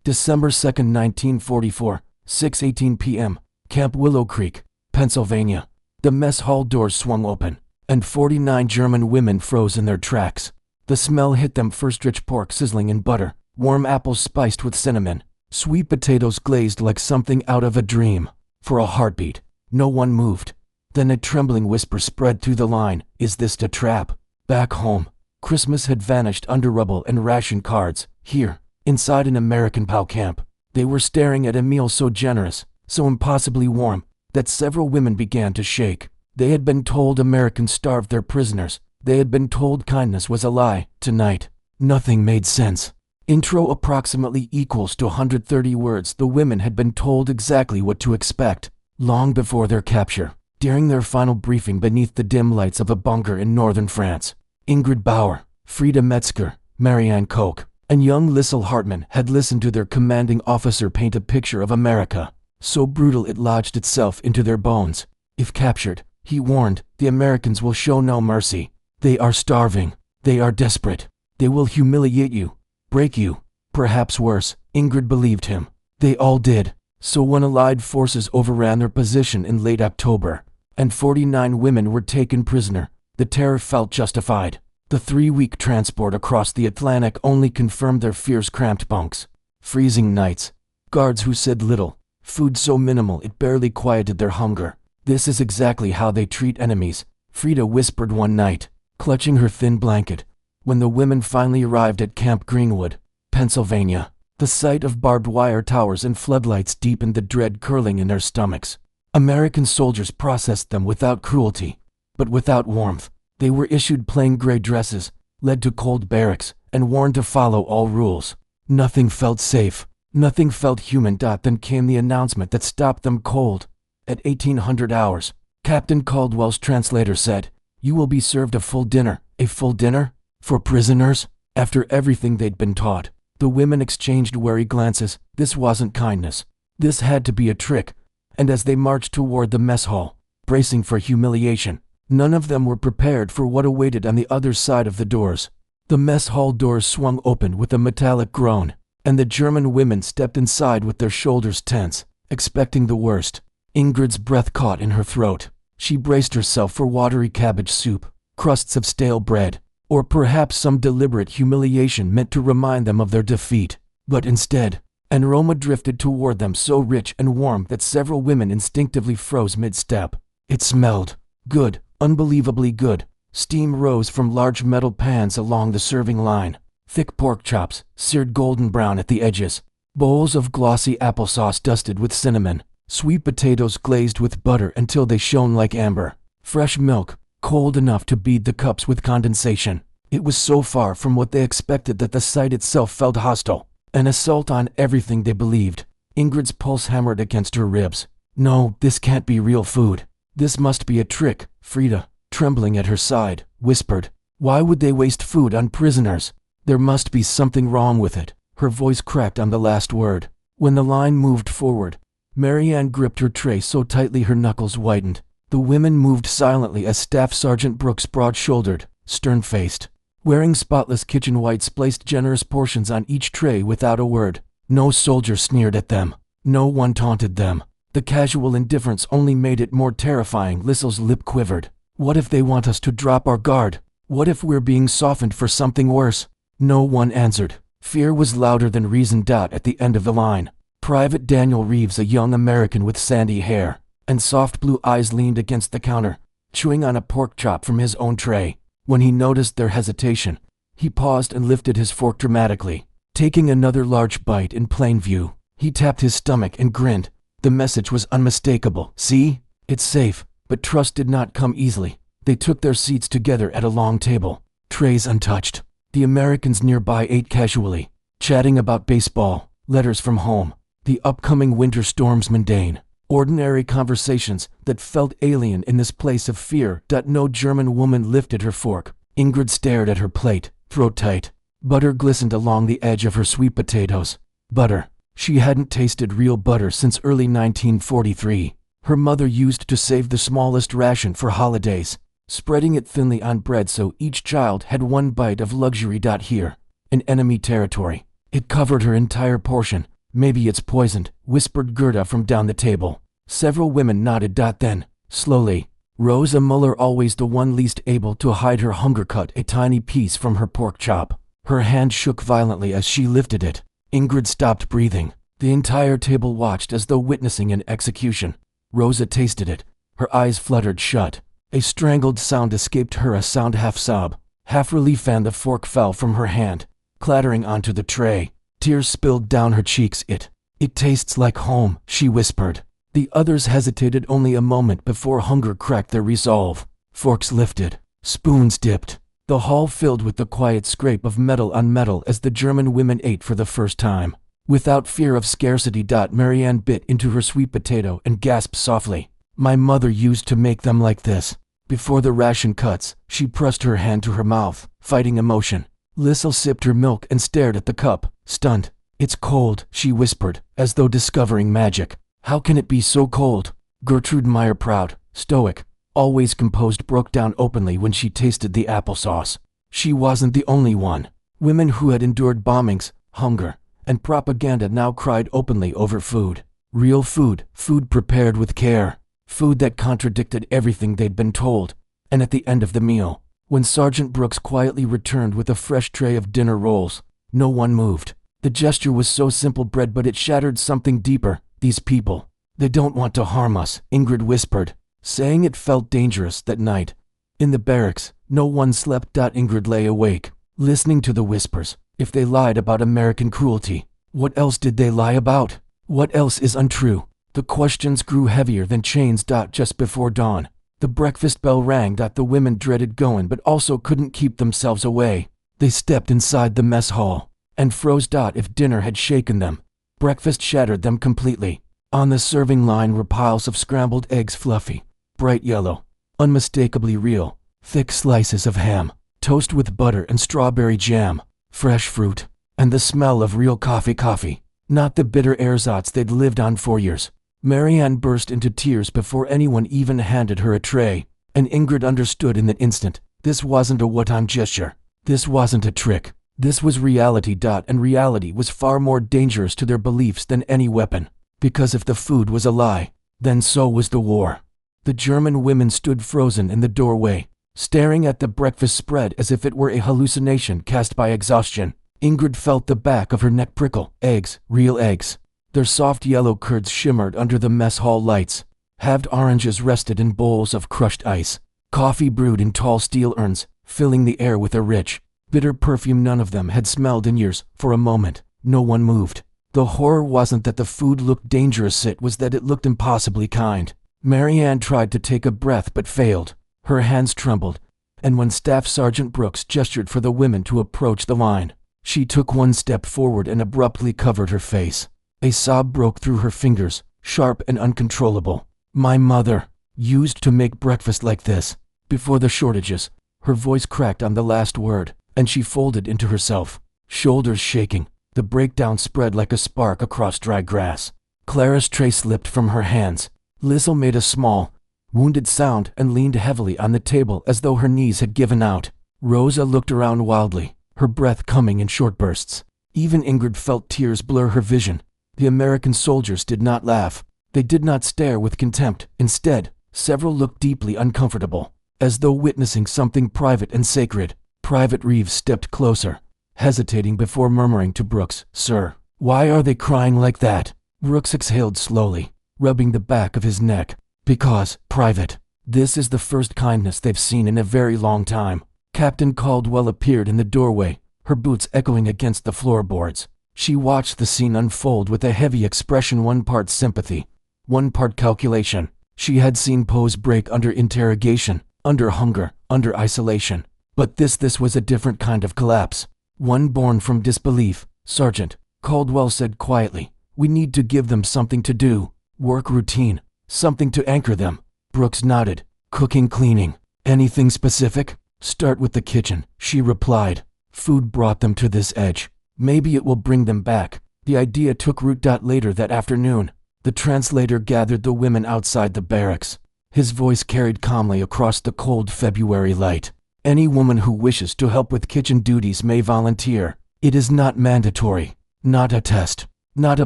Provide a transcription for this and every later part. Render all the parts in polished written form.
December 2, 1944, 6:18 p.m., Camp Willow Creek, Pennsylvania. The mess hall doors swung open, and 49 German women froze in their tracks. The smell hit them first: rich pork sizzling in butter, warm apples spiced with cinnamon, sweet potatoes glazed like something out of a dream. For a heartbeat, no one moved. Then a trembling whisper spread through the line: "Is this a trap?" Back home, Christmas had vanished under rubble and ration cards. Here, inside an American POW camp, they were staring at a meal so generous, so impossibly warm, that several women began to shake. They had been told Americans starved their prisoners. They had been told kindness was a lie. Tonight, nothing made sense. Intro approximately equals to 130 words. The women had been told exactly what to expect, long before their capture. During their final briefing beneath the dim lights of a bunker in northern France, Ingrid Bauer, Frida Metzger, Marianne Koch, and young Lissel Hartmann had listened to their commanding officer paint a picture of America, so brutal it lodged itself into their bones. If captured, he warned, the Americans will show no mercy. They are starving. They are desperate. They will humiliate you, break you. Perhaps worse, Ingrid believed him. They all did. So when Allied forces overran their position in late October, and 49 women were taken prisoner, the terror felt justified. The 3-week transport across the Atlantic only confirmed their fears: cramped bunks, freezing nights, guards who said little, food so minimal it barely quieted their hunger. "This is exactly how they treat enemies," Frida whispered one night, clutching her thin blanket, when the women finally arrived at Camp Greenwood, Pennsylvania. The sight of barbed wire towers and floodlights deepened the dread curling in their stomachs. American soldiers processed them without cruelty, but without warmth. They were issued plain gray dresses, led to cold barracks, and warned to follow all rules. Nothing felt safe. Nothing felt human. Then came the announcement that stopped them cold. At 1800 hours, Captain Caldwell's translator said, "You will be served a full dinner." A full dinner? For prisoners? After everything they'd been taught, the women exchanged wary glances. This wasn't kindness. This had to be a trick. And as they marched toward the mess hall, bracing for humiliation, none of them were prepared for what awaited on the other side of the doors. The mess hall doors swung open with a metallic groan, and the German women stepped inside with their shoulders tense, expecting the worst. Ingrid's breath caught in her throat. She braced herself for watery cabbage soup, crusts of stale bread, or perhaps some deliberate humiliation meant to remind them of their defeat. But instead, an aroma drifted toward them so rich and warm that several women instinctively froze mid-step. It smelled good, unbelievably good. Steam rose from large metal pans along the serving line. Thick pork chops, seared golden brown at the edges. Bowls of glossy applesauce dusted with cinnamon. Sweet potatoes glazed with butter until they shone like amber. Fresh milk, cold enough to bead the cups with condensation. It was so far from what they expected that the sight itself felt hostile. An assault on everything they believed. Ingrid's pulse hammered against her ribs. No, this can't be real food. This must be a trick. Frida, trembling at her side, whispered, "Why would they waste food on prisoners? There must be something wrong with it." Her voice cracked on the last word. When the line moved forward, Marianne gripped her tray so tightly her knuckles whitened. The women moved silently as Staff Sergeant Brooks, broad-shouldered, stern-faced, wearing spotless kitchen whites, placed generous portions on each tray without a word. No soldier sneered at them. No one taunted them. The casual indifference only made it more terrifying. Lissel's lip quivered. What if they want us to drop our guard? What if we're being softened for something worse? No one answered. Fear was louder than reason. At the end of the line, Private Daniel Reeves, a young American with sandy hair and soft blue eyes, leaned against the counter, chewing on a pork chop from his own tray. When he noticed their hesitation, he paused and lifted his fork dramatically, taking another large bite in plain view. He tapped his stomach and grinned. The message was unmistakable. "See? It's safe." But trust did not come easily. They took their seats together at a long table, trays untouched. The Americans nearby ate casually, chatting about baseball, letters from home, the upcoming winter storms. Mundane, ordinary conversations that felt alien in this place of fear. No German woman lifted her fork. Ingrid stared at her plate, throat tight. Butter glistened along the edge of her sweet potatoes. Butter. She hadn't tasted real butter since early 1943. Her mother used to save the smallest ration for holidays, spreading it thinly on bread so each child had one bite of luxury. Here, in enemy territory, it covered her entire portion. Maybe it's poisoned, whispered Gerda from down the table. Several women nodded. Then, slowly, Rosa Muller, always the one least able to hide her hunger, cut a tiny piece from her pork chop. Her hand shook violently as she lifted it. Ingrid stopped breathing. The entire table watched as though witnessing an execution. Rosa tasted it. Her eyes fluttered shut. A strangled sound escaped her, a sound half sob, half relief, and the fork fell from her hand, clattering onto the tray. Tears spilled down her cheeks. It tastes like home, she whispered. The others hesitated only a moment before hunger cracked their resolve. Forks lifted, spoons dipped. The hall filled with the quiet scrape of metal on metal as the German women ate for the first time. Without fear of scarcity, Marianne bit into her sweet potato and gasped softly. My mother used to make them like this. Before the ration cuts, she pressed her hand to her mouth, fighting emotion. Lissel sipped her milk and stared at the cup, stunned. It's cold, she whispered, as though discovering magic. How can it be so cold? Gertrude Meyer, proud, stoic, always composed, broke down openly when she tasted the applesauce. She wasn't the only one. Women who had endured bombings, hunger, and propaganda now cried openly over food. Real food, food prepared with care, food that contradicted everything they'd been told. And at the end of the meal, when Sergeant Brooks quietly returned with a fresh tray of dinner rolls, no one moved. The gesture was so simple, Bread, but it shattered something deeper. These people, they don't want to harm us, Ingrid whispered, saying it felt dangerous that night. In the barracks, no one slept. Ingrid lay awake, listening to the whispers. If they lied about American cruelty, what else did they lie about? What else is untrue? The questions grew heavier than chains. Just before dawn, the breakfast bell rang. The women dreaded going but also couldn't keep themselves away. They stepped inside the mess hall and froze. If dinner had shaken them, breakfast shattered them completely. On the serving line were piles of scrambled eggs, fluffy, bright yellow, unmistakably real, thick slices of ham, toast with butter and strawberry jam, fresh fruit, and the smell of real coffee, not the bitter ersatz they'd lived on for years. Marianne burst into tears before anyone even handed her a tray, and Ingrid understood in that instant. This wasn't a one-time gesture. This wasn't a trick. This was reality. And reality was far more dangerous to their beliefs than any weapon. Because if the food was a lie, then so was the war. The German women stood frozen in the doorway, staring at the breakfast spread as if it were a hallucination cast by exhaustion. Ingrid felt the back of her neck prickle. Eggs, real eggs. Their soft yellow curds shimmered under the mess hall lights. Halved oranges rested in bowls of crushed ice. Coffee brewed in tall steel urns, filling the air with a rich, bitter perfume none of them had smelled in years. For a moment, no one moved. The horror wasn't that the food looked dangerous, it was that it looked impossibly kind. Marianne tried to take a breath but failed. Her hands trembled, and when Staff Sergeant Brooks gestured for the women to approach the line, she took one step forward and abruptly covered her face. A sob broke through her fingers, sharp and uncontrollable. My mother used to make breakfast like this. Before the shortages, her voice cracked on the last word, and she folded into herself, shoulders shaking. The breakdown spread like a spark across dry grass. Clara's tray slipped from her hands. Lissel made a small, wounded sound and leaned heavily on the table as though her knees had given out. Rosa looked around wildly, her breath coming in short bursts. Even Ingrid felt tears blur her vision. The American soldiers did not laugh. They did not stare with contempt. Instead, several looked deeply uncomfortable, as though witnessing something private and sacred. Private Reeves stepped closer, hesitating before murmuring to Brooks, Sir, why are they crying like that? Brooks exhaled slowly, rubbing the back of his neck. Because, Private, this is the first kindness they've seen in a very long time. Captain Caldwell appeared in the doorway, her boots echoing against the floorboards. She watched the scene unfold with a heavy expression, one part sympathy, one part calculation. She had seen POWs break under interrogation, under hunger, under isolation. But this was a different kind of collapse. One born from disbelief. Sergeant, Caldwell said quietly, we need to give them something to do. Work routine. Something to anchor them. Brooks nodded. Cooking, cleaning. Anything specific? Start with the kitchen, she replied. Food brought them to this edge. Maybe it will bring them back. The idea took root. Later that afternoon, the translator gathered the women outside the barracks. His voice carried calmly across the cold February light. Any woman who wishes to help with kitchen duties may volunteer. It is not mandatory, not a test. not a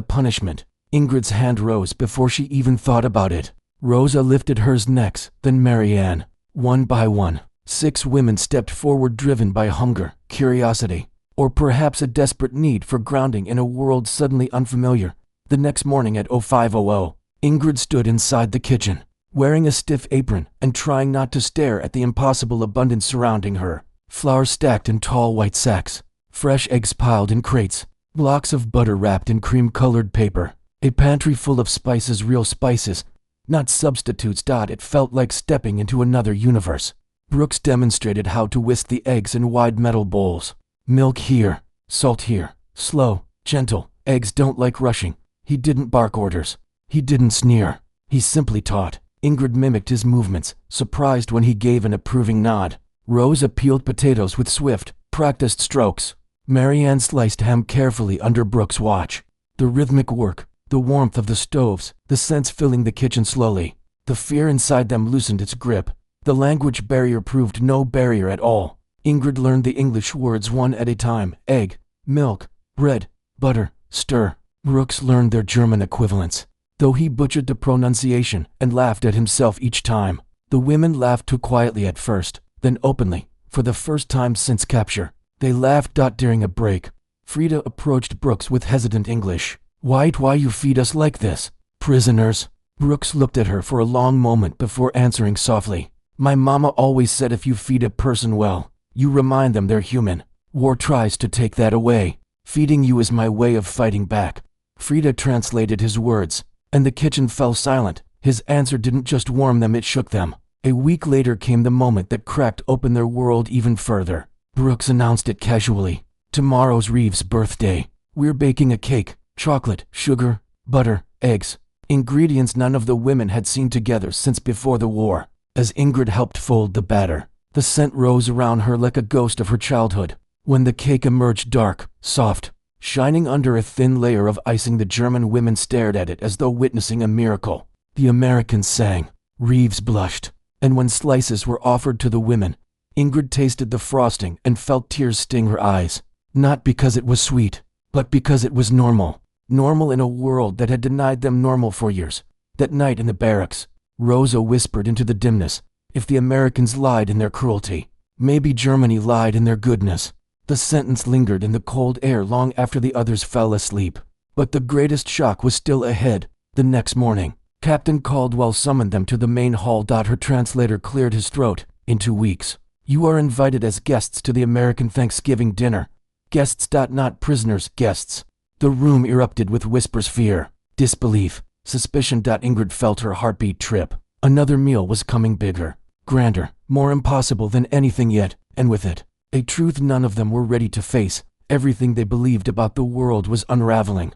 punishment. Ingrid's hand rose before she even thought about it. Rosa lifted hers next, then Marianne. One by one, 6 women stepped forward, driven by hunger, curiosity, or perhaps a desperate need for grounding in a world suddenly unfamiliar. The next morning at 0500, Ingrid stood inside the kitchen, wearing a stiff apron and trying not to stare at the impossible abundance surrounding her. Flour stacked in tall white sacks, fresh eggs piled in crates, blocks of butter wrapped in cream-colored paper, a pantry full of spices, real spices, not substitutes. It felt like stepping into another universe. Brooks demonstrated how to whisk the eggs in wide metal bowls. Milk here, salt here, slow, gentle. Eggs don't like rushing. He didn't bark orders. He didn't sneer. He simply taught. Ingrid mimicked his movements, surprised when he gave an approving nod. Rosa peeled potatoes with swift, practiced strokes. Marianne sliced ham carefully under Brooks' watch. The rhythmic work, the warmth of the stoves, the scents filling the kitchen slowly. The fear inside them loosened its grip. The language barrier proved no barrier at all. Ingrid learned the English words one at a time: egg, milk, bread, butter, stir. Brooks learned their German equivalents, though he butchered the pronunciation and laughed at himself each time. The women laughed too quietly at first, then openly, for the first time since capture. They laughed during a break. Frida approached Brooks with hesitant English. Why you feed us like this? Prisoners? Brooks looked at her for a long moment before answering softly. My mama always said if you feed a person well, you remind them they're human. War tries to take that away. Feeding you is my way of fighting back. Frida translated his words, and the kitchen fell silent. His answer didn't just warm them, it shook them. A week later came the moment that cracked open their world even further. Brooks announced it casually. Tomorrow's Reeves' birthday. We're baking a cake. Chocolate, sugar, butter, eggs. Ingredients none of the women had seen together since before the war. As Ingrid helped fold the batter, the scent rose around her like a ghost of her childhood. When the cake emerged dark, soft, shining under a thin layer of icing, the German women stared at it as though witnessing a miracle. The Americans sang. Reeves blushed. And when slices were offered to the women, Ingrid tasted the frosting and felt tears sting her eyes. Not because it was sweet, but because it was normal. Normal in a world that had denied them normal for years. That night in the barracks, Rosa whispered into the dimness, if the Americans lied in their cruelty, maybe Germany lied in their goodness. The sentence lingered in the cold air long after the others fell asleep. But the greatest shock was still ahead. The next morning, Captain Caldwell summoned them to the main hall. Her translator cleared his throat. In 2 weeks, you are invited as guests to the American Thanksgiving dinner. Guests. Not prisoners, guests. The room erupted with whispers, fear, disbelief, suspicion. Ingrid felt her heartbeat trip. Another meal was coming, bigger, grander, more impossible than anything yet, and with it, a truth none of them were ready to face. Everything they believed about the world was unraveling.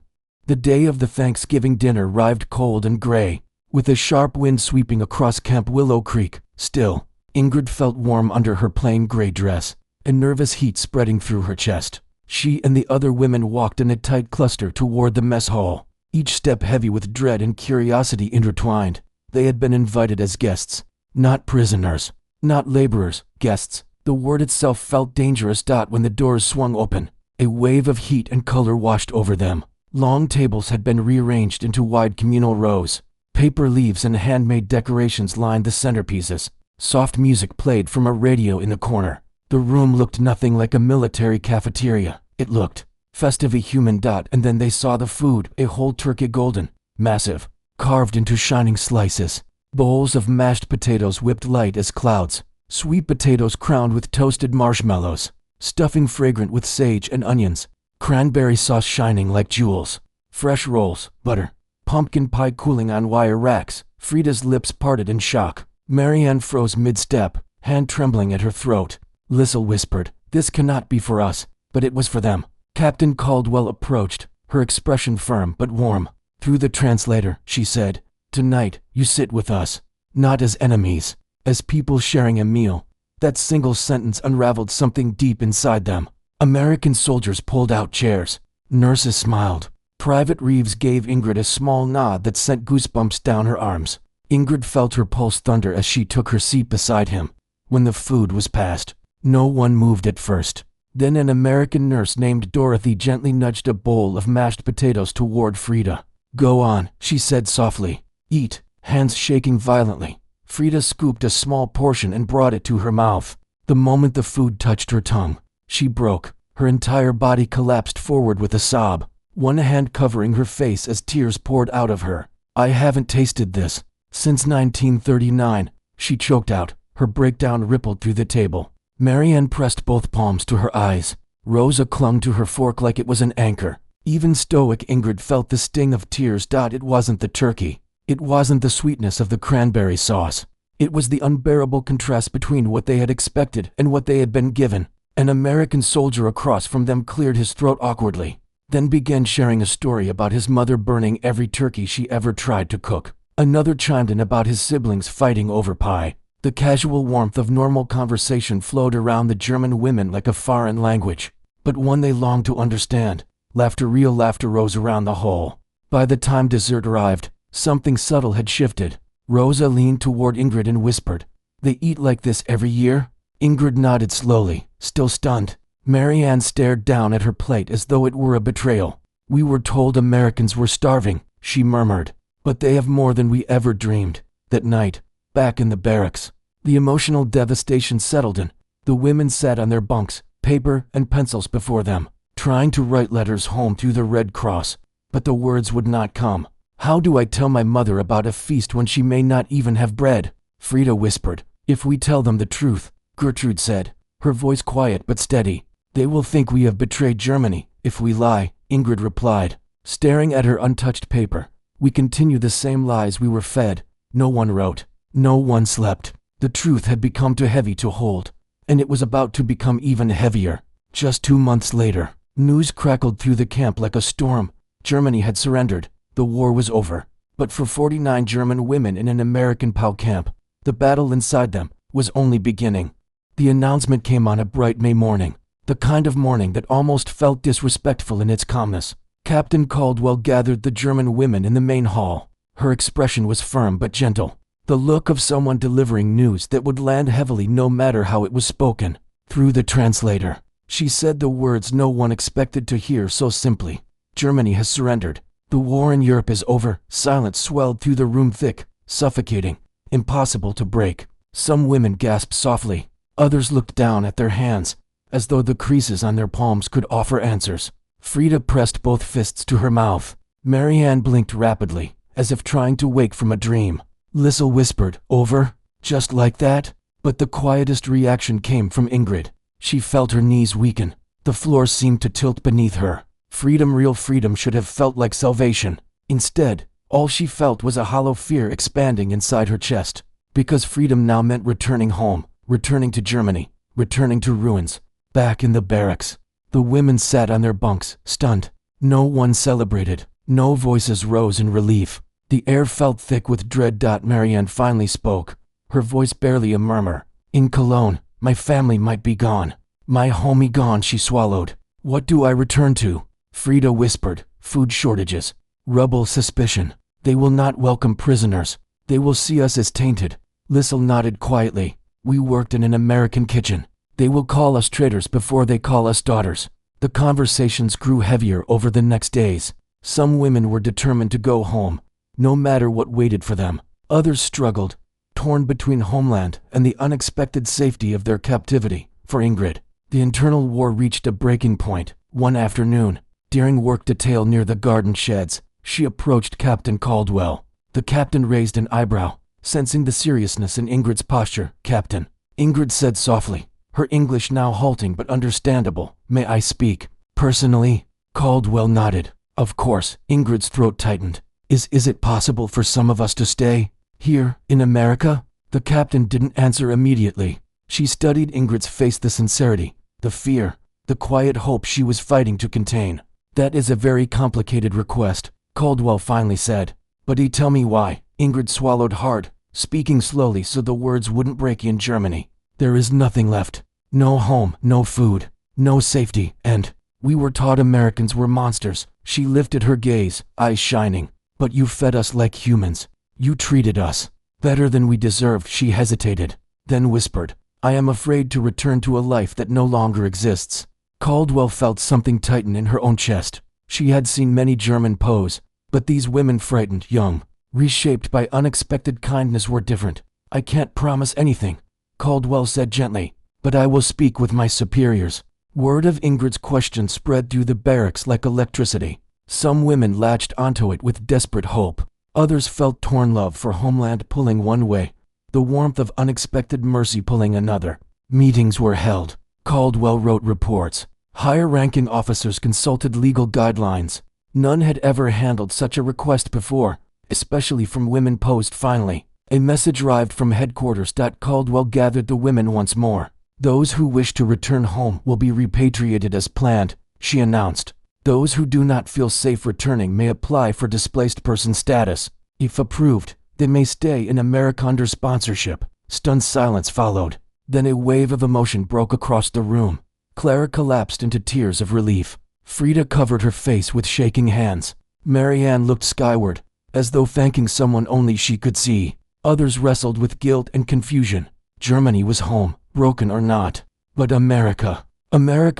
The day of the Thanksgiving dinner arrived cold and gray, with a sharp wind sweeping across Camp Willow Creek. Still, Ingrid felt warm under her plain gray dress, a nervous heat spreading through her chest. She and the other women walked in a tight cluster toward the mess hall, each step heavy with dread and curiosity intertwined. They had been invited as guests, not prisoners, not laborers, guests. The word itself felt dangerous. When the doors swung open, a wave of heat and color washed over them. Long tables had been rearranged into wide communal rows. Paper leaves and handmade decorations lined the centerpieces. Soft music played from a radio in the corner. The room looked nothing like a military cafeteria. It looked festively human. And then they saw the food, a whole turkey, golden, massive, carved into shining slices. Bowls of mashed potatoes whipped light as clouds. Sweet potatoes crowned with toasted marshmallows. Stuffing fragrant with sage and onions. Cranberry sauce shining like jewels. Fresh rolls, butter, pumpkin pie cooling on wire racks. Frida's lips parted in shock. Marianne froze mid-step, hand trembling at her throat. Lissel whispered, this cannot be for us, but it was for them. Captain Caldwell approached, her expression firm but warm. Through the translator, she said, tonight, you sit with us, not as enemies, as people sharing a meal. That single sentence unraveled something deep inside them. American soldiers pulled out chairs. Nurses smiled. Private Reeves gave Ingrid a small nod that sent goosebumps down her arms. Ingrid felt her pulse thunder as she took her seat beside him. When the food was passed, no one moved at first. Then an American nurse named Dorothy gently nudged a bowl of mashed potatoes toward Frida. "Go on," she said softly. "Eat," hands shaking violently. Frida scooped a small portion and brought it to her mouth. The moment the food touched her tongue, she broke. Her entire body collapsed forward with a sob, one hand covering her face as tears poured out of her. "I haven't tasted this since 1939, she choked out. Her breakdown rippled through the table. Marianne pressed both palms to her eyes. Rosa clung to her fork like it was an anchor. Even stoic Ingrid felt the sting of tears. It wasn't the turkey. It wasn't the sweetness of the cranberry sauce. It was the unbearable contrast between what they had expected and what they had been given. An American soldier across from them cleared his throat awkwardly, then began sharing a story about his mother burning every turkey she ever tried to cook. Another chimed in about his siblings fighting over pie. The casual warmth of normal conversation flowed around the German women like a foreign language, but one they longed to understand. Laughter, real laughter, rose around the hall. By the time dessert arrived, something subtle had shifted. Rosa leaned toward Ingrid and whispered, "They eat like this every year?" Ingrid nodded slowly, still stunned. Marianne stared down at her plate as though it were a betrayal. "We were told Americans were starving," she murmured. "But they have more than we ever dreamed." That night, back in the barracks, the emotional devastation settled in. The women sat on their bunks, paper and pencils before them, trying to write letters home through the Red Cross. But the words would not come. "How do I tell my mother about a feast when she may not even have bread?" Frida whispered. "If we tell them the truth," Gertrude said, her voice quiet but steady, "they will think we have betrayed Germany. If we lie," Ingrid replied, staring at her untouched paper, "we continue the same lies we were fed." No one wrote. No one slept. The truth had become too heavy to hold, and it was about to become even heavier. Just 2 months later, news crackled through the camp like a storm. Germany had surrendered. The war was over. But for 49 German women in an American POW camp, the battle inside them was only beginning. The announcement came on a bright May morning, the kind of morning that almost felt disrespectful in its calmness. Captain Caldwell gathered the German women in the main hall. Her expression was firm but gentle, the look of someone delivering news that would land heavily no matter how it was spoken. Through the translator, she said the words no one expected to hear so simply. "Germany has surrendered. The war in Europe is over." Silence swelled through the room, thick, suffocating, impossible to break. Some women gasped softly. Others looked down at their hands, as though the creases on their palms could offer answers. Frida pressed both fists to her mouth. Marianne blinked rapidly, as if trying to wake from a dream. Lissel whispered, "Over? Just like that?" But the quietest reaction came from Ingrid. She felt her knees weaken. The floor seemed to tilt beneath her. Freedom, real freedom, should have felt like salvation. Instead, all she felt was a hollow fear expanding inside her chest. Because freedom now meant returning home, returning to Germany, returning to ruins. Back in the barracks, the women sat on their bunks, stunned. No one celebrated. No voices rose in relief. The air felt thick with dread. Marianne finally spoke, her voice barely a murmur. "In Cologne, my family might be gone. My homie gone," she swallowed. "What do I return to?" Frida whispered, "Food shortages. Rubble, suspicion. They will not welcome prisoners. They will see us as tainted." Lissel nodded quietly. "We worked in an American kitchen. They will call us traitors before they call us daughters." The conversations grew heavier over the next days. Some women were determined to go home, no matter what waited for them. Others struggled, torn between homeland and the unexpected safety of their captivity. For Ingrid, the internal war reached a breaking point. One afternoon, during work detail near the garden sheds, she approached Captain Caldwell. The captain raised an eyebrow, sensing the seriousness in Ingrid's posture. "Captain," Ingrid said softly, her English now halting but understandable, "may I speak personally?" Caldwell nodded. "Of course." Ingrid's throat tightened. Is it possible for some of us to stay here in America?" The captain didn't answer immediately. She studied Ingrid's face, the sincerity, the fear, the quiet hope she was fighting to contain. "That is a very complicated request," Caldwell finally said. "But tell me why." Ingrid swallowed hard, speaking slowly so the words wouldn't break. "In Germany, there is nothing left. No home, no food, no safety, and we were taught Americans were monsters." She lifted her gaze, eyes shining. "But you fed us like humans. You treated us better than we deserved." She hesitated, then whispered, "I am afraid to return to a life that no longer exists." Caldwell felt something tighten in her own chest. She had seen many German POWs, but these women, frightened, young, reshaped by unexpected kindness, were different. "I can't promise anything," Caldwell said gently, "but I will speak with my superiors." Word of Ingrid's question spread through the barracks like electricity. Some women latched onto it with desperate hope. Others felt torn love for homeland pulling one way, the warmth of unexpected mercy pulling another. Meetings were held. Caldwell wrote reports. Higher-ranking officers consulted legal guidelines. None had ever handled such a request before, especially from women POWs. Finally, a message arrived from headquarters. Caldwell gathered the women once more. "Those who wish to return home will be repatriated as planned," she announced. "Those who do not feel safe returning may apply for displaced person status. If approved, they may stay in America under sponsorship." Stunned silence followed. Then a wave of emotion broke across the room. Clara collapsed into tears of relief. Frida covered her face with shaking hands. Marianne looked skyward, as though thanking someone only she could see. Others wrestled with guilt and confusion. Germany was home, broken or not. But America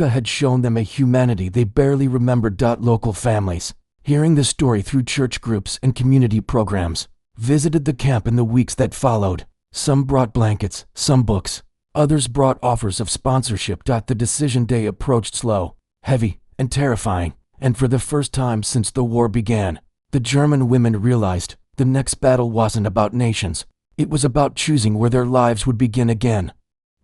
had shown them a humanity they barely remembered. Local families, hearing the story through church groups and community programs, visited the camp in the weeks that followed. Some brought blankets, some books. Others brought offers of sponsorship. The decision day approached slow, heavy, and terrifying, and for the first time since the war began, the German women realized the next battle wasn't about nations. It was about choosing where their lives would begin again.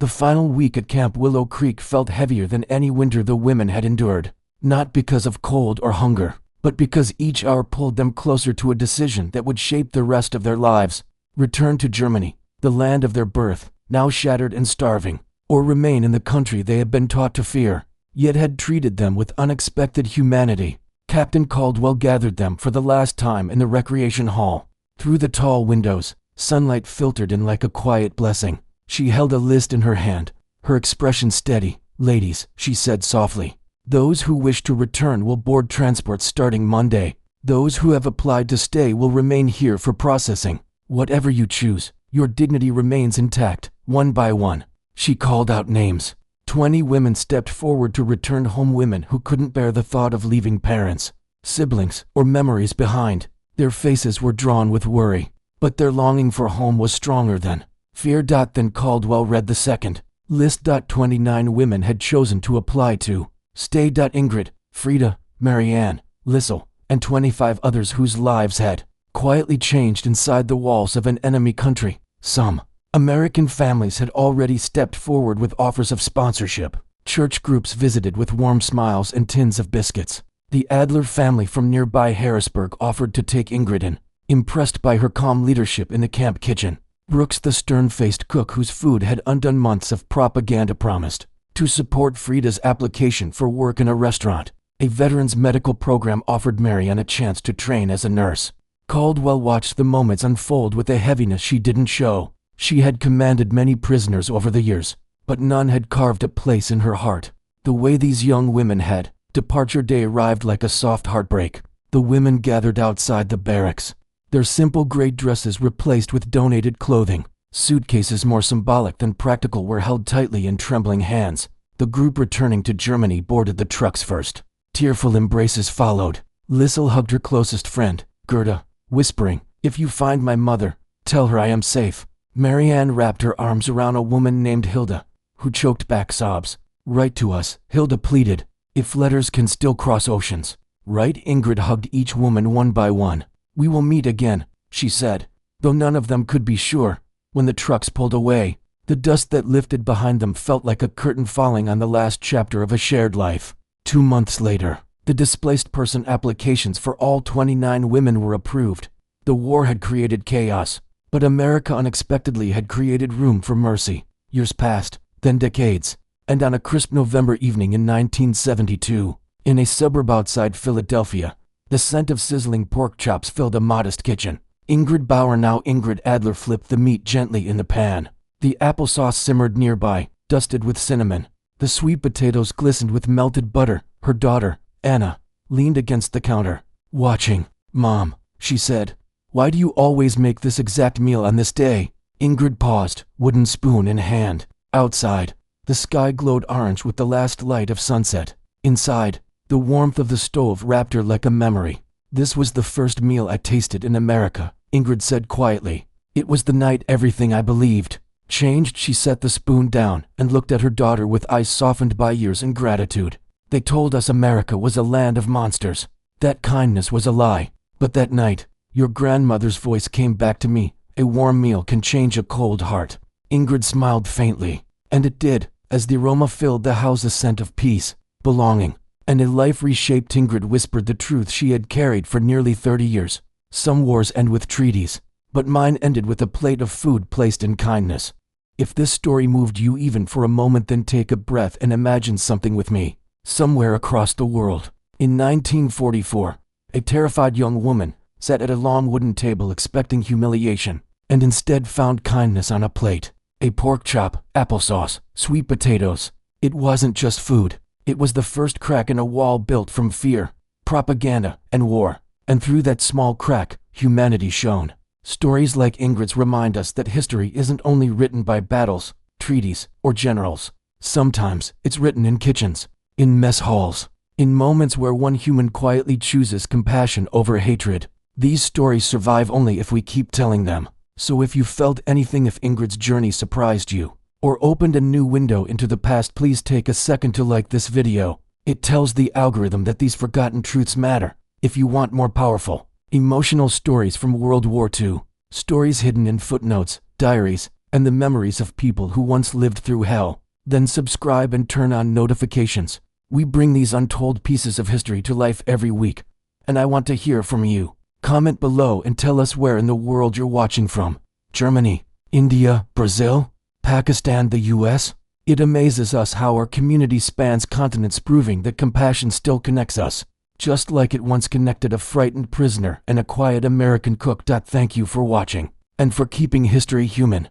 The final week at Camp Willow Creek felt heavier than any winter the women had endured, not because of cold or hunger, but because each hour pulled them closer to a decision that would shape the rest of their lives. Return to Germany, the land of their birth, now shattered and starving, or remain in the country they had been taught to fear, yet had treated them with unexpected humanity. Captain Caldwell gathered them for the last time in the recreation hall. Through the tall windows, sunlight filtered in like a quiet blessing. She held a list in her hand, her expression steady. "Ladies," she said softly, "those who wish to return will board transports starting Monday. Those who have applied to stay will remain here for processing. Whatever you choose, your dignity remains intact." One by one, she called out names. 20 women stepped forward to return home, women who couldn't bear the thought of leaving parents, siblings, or memories behind. Their faces were drawn with worry, but their longing for home was stronger than fear. Then Caldwell read the second list. 29 women had chosen to apply to stay. Ingrid, Frida, Marianne, Lissel, and 25 others whose lives had quietly changed inside the walls of an enemy country. Some American families had already stepped forward with offers of sponsorship. Church groups visited with warm smiles and tins of biscuits. The Adler family from nearby Harrisburg offered to take Ingrid in, impressed by her calm leadership in the camp kitchen. Brooks, the stern-faced cook whose food had undone months of propaganda, promised to support Frida's application for work in a restaurant. A veterans medical program offered Marianne a chance to train as a nurse. Caldwell watched the moments unfold with a heaviness she didn't show. She had commanded many prisoners over the years, but none had carved a place in her heart the way these young women had. Departure day arrived like a soft heartbreak. The women gathered outside the barracks, their simple gray dresses replaced with donated clothing. Suitcases more symbolic than practical were held tightly in trembling hands. The group returning to Germany boarded the trucks first. Tearful embraces followed. Lissel hugged her closest friend, Gerda, whispering, "If you find my mother, tell her I am safe." Marianne wrapped her arms around a woman named Hilda, who choked back sobs. "Write to us," Hilda pleaded. "If letters can still cross oceans, write." Ingrid hugged each woman one by one. "We will meet again," she said, though none of them could be sure. When the trucks pulled away, the dust that lifted behind them felt like a curtain falling on the last chapter of a shared life. 2 months later, the displaced person applications for all 29 women were approved. The war had created chaos, but America unexpectedly had created room for mercy. Years passed, then decades, and on a crisp November evening in 1972, in a suburb outside Philadelphia, the scent of sizzling pork chops filled a modest kitchen. Ingrid Bauer, now Ingrid Adler, flipped the meat gently in the pan. The applesauce simmered nearby, dusted with cinnamon. The sweet potatoes glistened with melted butter. Her daughter, Anna, leaned against the counter, watching. "Mom," she said, "why do you always make this exact meal on this day?" Ingrid paused, wooden spoon in hand. Outside, The sky glowed orange with the last light of sunset. Inside, the warmth of the stove wrapped her like a memory. "This was the first meal I tasted in America," Ingrid said quietly. "It was the night everything I believed changed." She set the spoon down and looked at her daughter with eyes softened by years and gratitude. "They told us America was a land of monsters, that kindness was a lie. But that night, your grandmother's voice came back to me. A warm meal can change a cold heart." Ingrid smiled faintly. And it did, as the aroma filled the house, a scent of peace, belonging, and a life reshaped. Ingrid whispered the truth she had carried for nearly 30 years. "Some wars end with treaties, but mine ended with a plate of food placed in kindness." If this story moved you even for a moment, then take a breath and imagine something with me. Somewhere across the world, in 1944, a terrified young woman sat at a long wooden table expecting humiliation, and instead found kindness on a plate. A pork chop, applesauce, sweet potatoes. It wasn't just food. It was the first crack in a wall built from fear, propaganda, and war. And through that small crack, humanity shone. Stories like Ingrid's remind us that history isn't only written by battles, treaties, or generals. Sometimes it's written in kitchens, in mess halls, in moments where one human quietly chooses compassion over hatred. These stories survive only if we keep telling them. So if you felt anything, if Ingrid's journey surprised you, or opened a new window into the past, please take a second to like this video. It tells the algorithm that these forgotten truths matter. If you want more powerful, emotional stories from World War II, stories hidden in footnotes, diaries, and the memories of people who once lived through hell, then subscribe and turn on notifications. We bring these untold pieces of history to life every week, and I want to hear from you. Comment below and tell us where in the world you're watching from. Germany, India, Brazil, Pakistan, the US? It amazes us how our community spans continents, proving that compassion still connects us, just like it once connected a frightened prisoner and a quiet American cook. Thank you for watching, and for keeping history human.